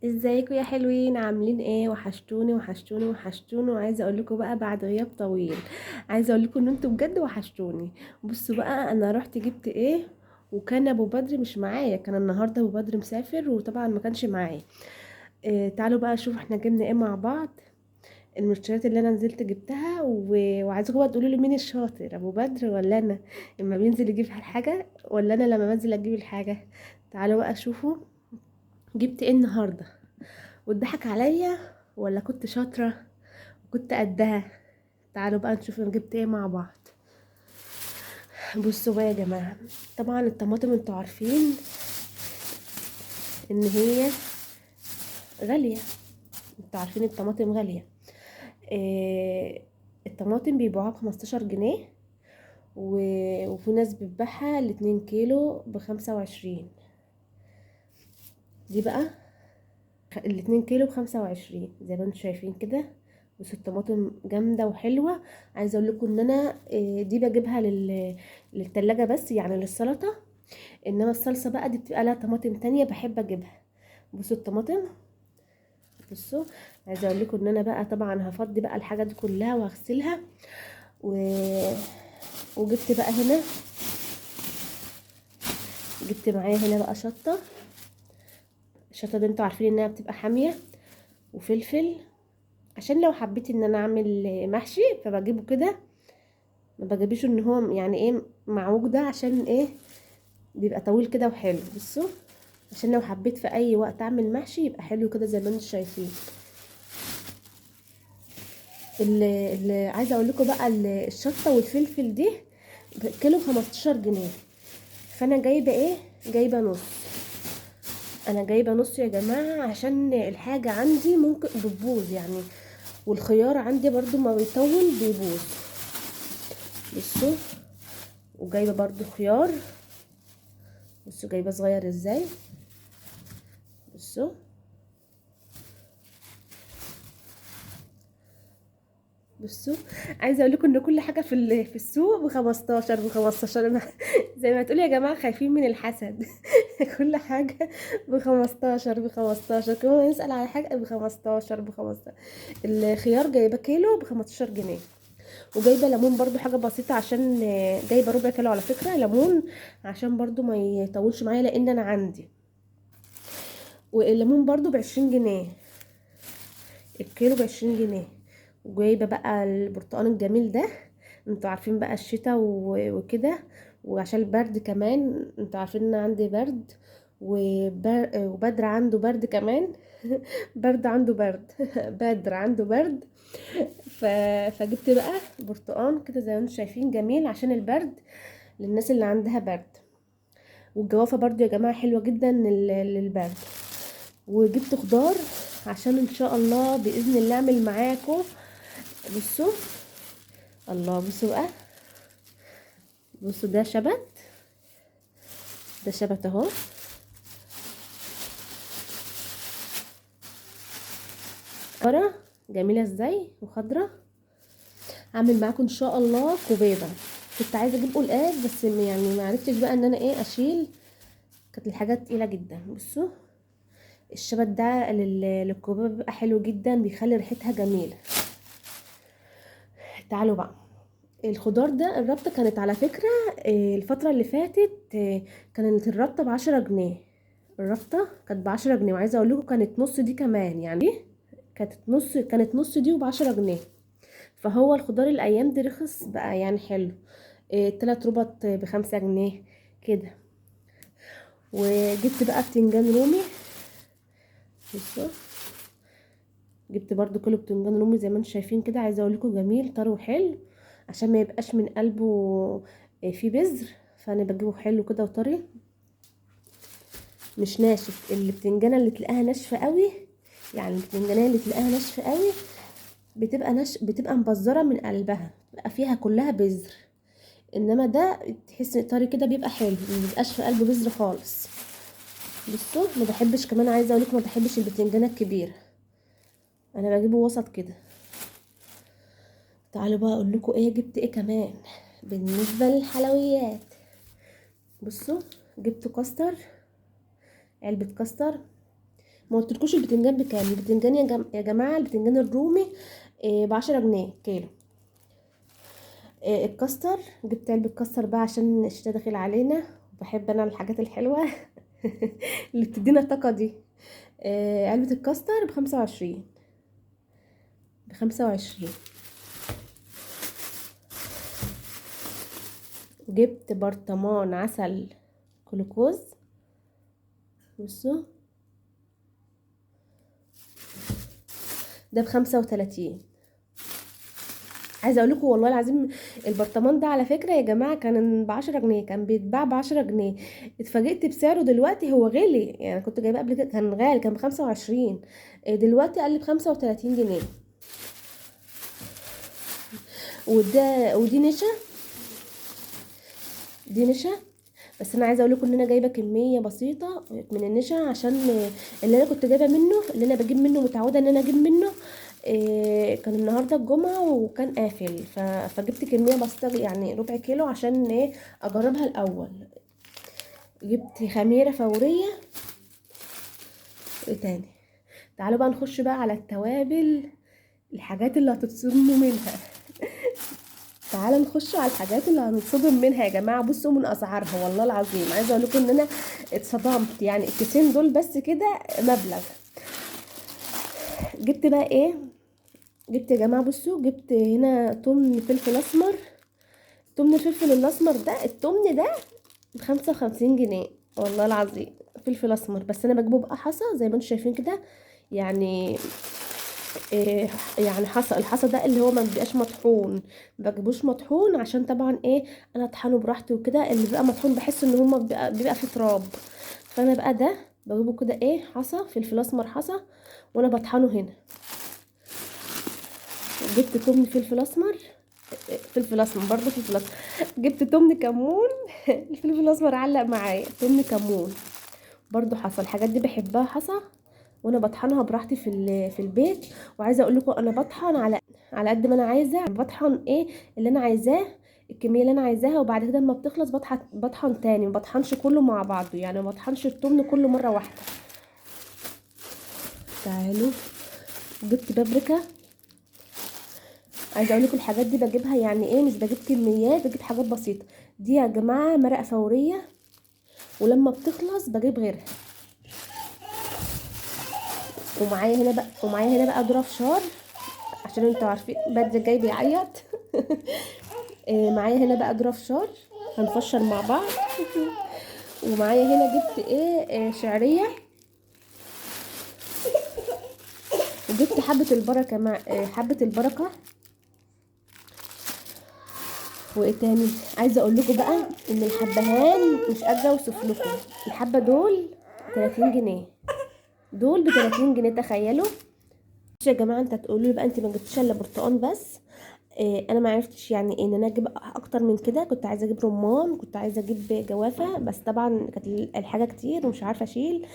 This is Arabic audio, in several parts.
ازيكم يا حلوين؟ عاملين ايه؟ وحشتوني وحشتوني وحشتوني. وعايزه اقول لكم بقى بعد غياب طويل، عايزه اقول لكم ان انتوا بجد وحشتوني. بصوا بقى انا رحت جبت ايه، وكان ابو بدر مش معايا، كان النهارده ابو بدر مسافر وطبعا ما كانش معايا. تعالوا بقى شوفوا احنا جبنا ايه مع بعض. المشتريات اللي انا نزلت جبتها وعايزاكم بقى تقولوا لي مين الشاطر، ابو بدر ولا انا لما بينزل يجيب الحاجه، ولا انا لما بنزل اجيب الحاجه. تعالوا بقى شوفوا جبت ايه النهارده، واتضحك عليا ولا كنت شاطرة وكنت قدها. تعالوا بقى نشوف انا جبت ايه مع بعض. بصوا بقى يا جماعة، طبعا الطماطم انتوا عارفين ان هي غالية، انتوا عارفين الطماطم غالية. إيه، الطماطم بيبيعوها ب15 جنيه وفي ناس بتبيعها ال2 كيلو ب25. دي بقى ال2 كيلو ب25 زي ما انتم شايفين كده. بس الطماطم جامدة وحلوة. عايزة اقول لكم ان انا دي بجيبها للتلاجة بس، يعني للسلطة. انما الصلصة بقى دي بتبقى لها طماطم تانية بحب اجيبها. بصوا الطماطم، بصوا. عايزة اقول لكم ان انا بقى طبعا هفضي بقى الحاجة دي كلها وهغسلها و... وجبت بقى هنا، جبت معايا هنا بقى شطة. الشطة دي انتوا عارفين انها بتبقى حامية، وفلفل، عشان لو حبيت ان انا اعمل محشي فبجيبه كده، ما بجيبش ان هو يعني ايه معوج ده، عشان ايه بيبقى طويل كده وحلو. بصوا، عشان لو حبيت في اي وقت اعمل محشي يبقى حلو كده زي ما انتم شايفين. اللي عايزه اقول لكم بقى الشطه والفلفل دي كيلو 15 جنيه. فانا جايبه ايه، جايبه نص. انا جايبه نص يا جماعه عشان الحاجه عندي ممكن بتبوظ يعني، والخيار عندي برضو ما بيطول بيبوظ. بصوا، وجايبه برضو خيار. بصوا جايبه صغير ازاي، بصوا. بصوا، عايزه اقول لكم ان كل حاجه في السوق ب15 زي ما تقولوا يا جماعه خايفين من الحسد. كل حاجه ب15 كل ما نسال على حاجه ب15. الخيار جايبه كيلو ب15 جنيه. وجايبه ليمون برضو حاجه بسيطه، عشان جايبه ربع كيلو على فكره ليمون، عشان برضو ما يطولش معايا لان انا عندي. والليمون برضو ب20 جنيه، الكيلو ب20 جنيه. وجايبه بقى البرتقال الجميل ده، انتوا عارفين بقى الشتاء وكده، وعشان البرد كمان انتوا عارفين ان عندي برد، وبدر عنده برد كمان. برد عنده برد. بدر عنده برد. ف... فجبت بقى برتقال كده زي ما انتم شايفين جميل عشان البرد، للناس اللي عندها برد. والجوافة برضو يا جماعة حلوة جدا للبرد. وجبت خضار عشان ان شاء الله باذن الله اعمل معاكم. بصوا، الله، بصوا بقى، بصوا ده شبت، ده شبت اهو. ورا جميله ازاي وخضره. هعمل معاكم ان شاء الله كوبيبه. كنت عايزه اجيب قلقاس بس يعني ما عرفتش بقى ان انا ايه اشيل، كانت الحاجات تقيله جدا. بصوا الشبت ده للكوبيبه بيبقى حلو جدا، بيخلي ريحتها جميله. تعالوا بقى، الخضار ده الربطة كانت على فكرة الفترة اللي فاتت كانت الربطة ب10 جنيه. الربطة كانت ب10 جنيه، وعايزة اقول لكم كانت نص دي كمان، يعني كانت نص دي وب10 جنيه. فهو الخضار الايام دي رخص بقى يعني حلو. 3 ربط ب5 جنيه كده. وجبت بقى بتنجان رومي. بصوا، جبت برضو كيلو بتنجان رومي زي ما انتم شايفين كده. عايزه اقول لكم جميل طري وحلو، عشان ما يبقاش من قلبه فيه بذر. فانا بجيبه حلو كده وطري، مش ناشف. البتنجانه اللي تلاقيها ناشفه قوي، يعني البتنجانيه اللي تلاقيها ناشفه قوي بتبقى مبزره من قلبها، بتبقى فيها كلها بذر. انما ده تحس طري كده بيبقى حلو، ما بيبقاش في قلبه بذر خالص. بصوا، ما بحبش كمان، عايزه اقول لكم ما بحبش البتنجانه الكبيره، انا بجيبه وسط كده. تعالوا بقى اقول لكم ايه جبت ايه كمان بالنسبه للحلويات. بصوا، جبت كاستر، علبه كاستر. ما قلتلكوش البتنجان بكام. البتنجان يا جماعه البتنجان الرومي ب10 جنيه كيلو. الكاستر، جبت علبه كاستر بقى عشان الشتا داخل علينا، وبحب انا الحاجات الحلوه اللي بتدينا الطاقه دي. علبه الكاستر ب25. جبت برطمان عسل جلوكوز، بصوا ده ب35. عايزه اقول لكم والله العظيم البرطمان ده على فكره يا جماعه كان ب10 جنيه، كان بيتباع ب10 جنيه. اتفاجئت بسعره دلوقتي، هو غالي يعني، كنت جايباه قبل كده كان غالي، كان ب25. دلوقتي قل ب35 جنيه. ودي نشا، دي نشا. بس انا عايزه اقول لكم ان انا جايبه كميه بسيطه من النشا، عشان اللي انا كنت جايبه منه، اللي انا بجيب منه متعوده ان انا اجيب منه، كان النهارده الجمعه وكان قافل، فجبت كميه بسيطه يعني ربع كيلو عشان ايه اجربها الاول. جبت خميره فوريه. ايه تاني؟ تعالوا بقى نخش بقى على التوابل، الحاجات اللي هتتصدموا منها. تعالوا نخش على الحاجات اللي هنتصدم منها يا جماعه. بصوا من اسعارها والله العظيم، عايزه اقول لكم ان انا اتصدمت، يعني الكيسين دول بس كده مبلغ. جبت بقى ايه؟ جبت يا جماعه بصوا، جبت هنا تمن فلفل اسمر. تمن الفلفل الاسمر ده، التمن ده ب55 جنيه والله العظيم. فلفل اسمر، بس انا بجيبه بقى حصى زي ما انتم شايفين كده يعني. إيه يعني حصى، الحصى ده اللي هو ما بيبقاش مطحون، ما بجيبوش مطحون عشان طبعا ايه انا اطحنه براحتي وكده. اللي بيبقى مطحون بحس ان هما بيبقى فيه تراب، فانا بقى ده بجيبه كده ايه حصى فلفل اسمر حصى، وانا بطحنه هنا. جبت تمن فلفل اسمر، فلفل اسمر برضه فلفل اسمر. جبت تمن كمون الفلفل الاسمر علق معايا، تمن كمون برضو حصى. الحاجات دي بحبها حصى، وانا بطحنها براحتي في البيت. وعايزه اقول لكم انا بطحن على قد ما انا عايزه، بطحن ايه اللي انا عايزاه، الكميه اللي انا عايزاها، وبعد كده لما بتخلص بطحن تاني، ما بطحنش كله مع بعضه يعني، ما بطحنش التمن كله مره واحده. تعالوا، جبت بابريكا. عايزه اقول لكم الحاجات دي بجيبها يعني ايه، مش بجيب كميات، بجيب حاجات بسيطه. دي يا جماعه مرقه فوريه، ولما بتخلص بجيب غيرها. ومعايا هنا بقى ذره فشار، عشان انتوا عارفين بدر جاي بيعيط. معايا هنا بقى ذره فشار، هنفشر مع بعض. ومعايا هنا جبت ايه شعريه، وجبت حبه البركه مع حبه البركه. وايه تاني؟ عايزه اقول لكم بقى ان الحبهان مش قادره اوصف لكم. الحبه دول 30 جنيه، دول ب30 جنيه، تخيلوا. بصوا يا جماعه، انت تقولوا لي بقى انت ما جبتيش الا برتقال بس. انا ما عرفتش يعني ان انا اجيب اكتر من كده، كنت عايزه اجيب رمان، كنت عايزه اجيب جوافه، بس طبعا كانت الحاجه كتير ومش عارفه اشيل.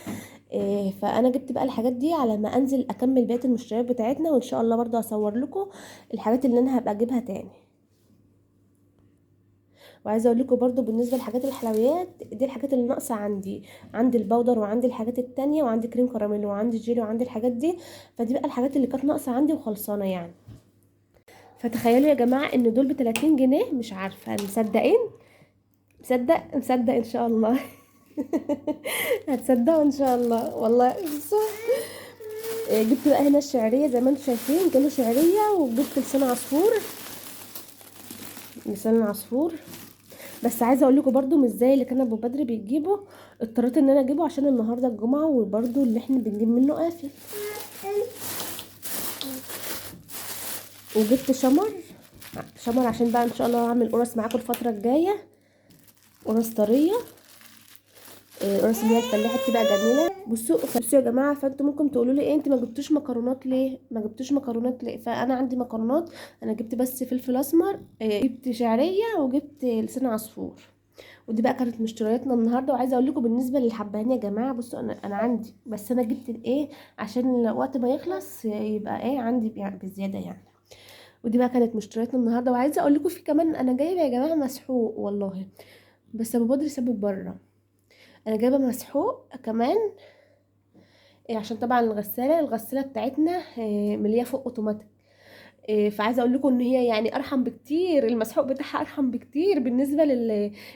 فانا جبت بقى الحاجات دي على ما انزل اكمل بقيه المشتريات بتاعتنا، وان شاء الله برضو هصور لكم الحاجات اللي انا هبقى اجيبها تاني. وعايزه اقول لكم برضو بالنسبه لحاجات الحلويات دي، الحاجات اللي ناقصه عندي البودر، وعندي الحاجات التانية، وعندي كريم كراميل، وعندي جيلي، وعندي الحاجات دي. فدي بقى الحاجات اللي كانت ناقصه عندي وخلصانه يعني. فتخيلوا يا جماعه ان دول ب30 جنيه، مش عارفه مصدقين؟ مصدق ان شاء الله. هتصدقوا ان شاء الله والله. صح. جبت بقى هنا الشعريه زي ما انتم شايفين، كيلو شعريه، وجبت لسان عصفور. لسان عصفور. بس عايزه اقول لكم برده مش زي اللي كان ابو بدر بيجيبه، اضطريت ان انا اجيبه عشان النهارده الجمعه، وبرده اللي احنا بنجيب منه قافل. وجبت شمر عشان بقى ان شاء الله هعمل قرص معاكم الفتره الجايه، قرص طريه. قرص اللي هي الفلاحه بتبقى جميله. بصوا يا جماعه، فانتوا ممكن تقولوا لي ايه انت ما جبتوش مكرونات ليه، ما جبتوش مكرونات ليه؟ فانا عندي مكرونات، انا جبت بس فلفل اسمر، جبت شعريه، وجبت لسان عصفور. ودي بقى كانت مشترياتنا النهارده. وعايزه اقول لكم بالنسبه للحبهان يا جماعه، بصوا انا عندي، بس انا جبت الايه عشان وقت ما يخلص يبقى ايه عندي بزياده يعني. ودي بقى كانت مشترياتنا النهارده. وعايزه اقول لكم في كمان انا جايبه يا جماعه مسحوق والله، بس ابو بدر سابه بره. انا جايبه مسحوق كمان، عشان طبعا الغسالة بتاعتنا ملية فوق اوتوماتيك. فعايزه اقول لكم ان هي يعني ارحم بكتير، المسحوق بتاعها ارحم بكتير بالنسبه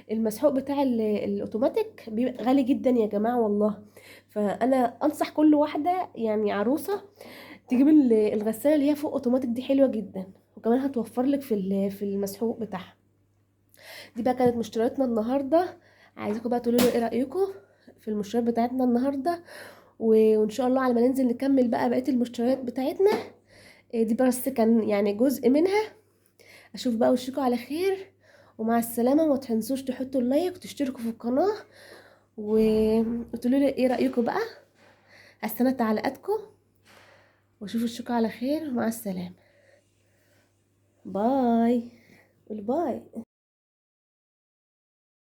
للمسحوق بتاع الاوتوماتيك، بيبقى غالي جدا يا جماعه والله. فانا انصح كل واحده يعني عروسه تجيب الغساله اللي هي فوق اوتوماتيك دي، حلوه جدا، وكمان هتوفر لك في المسحوق بتاعها. دي بقى كانت مشترياتنا النهارده. عايزاكم بقى تقولوا لي ايه رايكم في المشتريات بتاعتنا النهارده، وان شاء الله على ما ننزل نكمل بقى بقيه المشتريات بتاعتنا. دي بس كان يعني جزء منها. اشوف بقى وشكوا على خير، ومع السلامه. وما تنسوش تحطوا اللايك وتشتركوا في القناه، وتقولوا لي ايه رايكم بقى. هستنى تعليقاتكم، واشوف وشكوا على خير. مع السلامه. باي. باي.